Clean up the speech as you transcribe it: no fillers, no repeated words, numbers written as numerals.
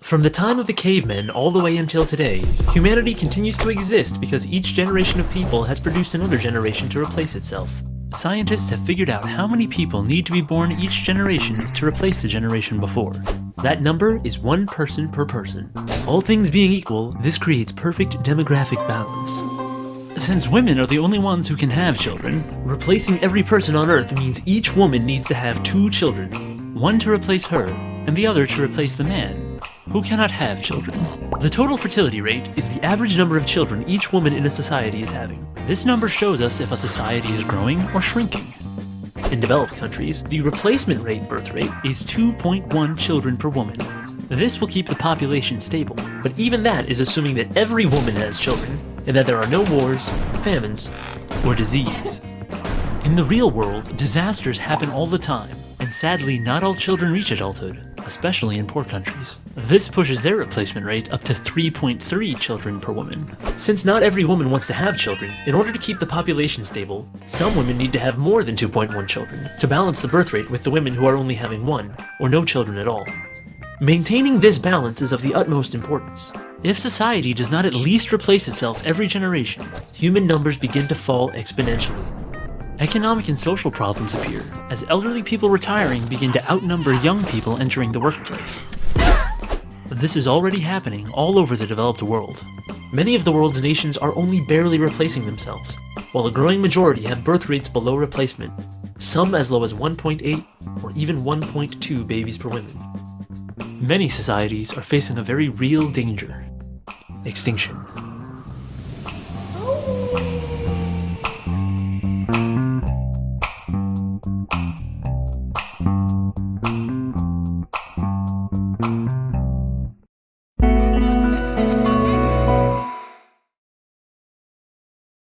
From the time of the cavemen all the way until today, humanity continues to exist because each generation of people has produced another generation to replace itself. Scientists have figured out how many people need to be born each generation to replace the generation before. That number is 1 person per person. All things being equal, this creates perfect demographic balance. Since women are the only ones who can have children, replacing every person on Earth means each woman needs to have 2 children, one to replace her, and the other to replace the man, who cannot have children. The total fertility rate is the average number of children each woman in a society is having. This number shows us if a society is growing or shrinking. In developed countries, the replacement rate birth rate is 2.1 children per woman. This will keep the population stable, but even that is assuming that every woman has children, and that there are no wars, famines, or disease. In the real world, disasters happen all the time, and sadly not all children reach adulthood, especially in poor countries. This pushes their replacement rate up to 3.3 children per woman. Since not every woman wants to have children, in order to keep the population stable, some women need to have more than 2.1 children to balance the birth rate with the women who are only having 1, or no children at all. Maintaining this balance is of the utmost importance. If society does not at least replace itself every generation, human numbers begin to fall exponentially. Economic and social problems appear, as elderly people retiring begin to outnumber young people entering the workplace. This is already happening all over the developed world. Many of the world's nations are only barely replacing themselves, while a growing majority have birth rates below replacement, some as low as 1.8 or even 1.2 babies per woman. Many societies are facing a very real danger: extinction.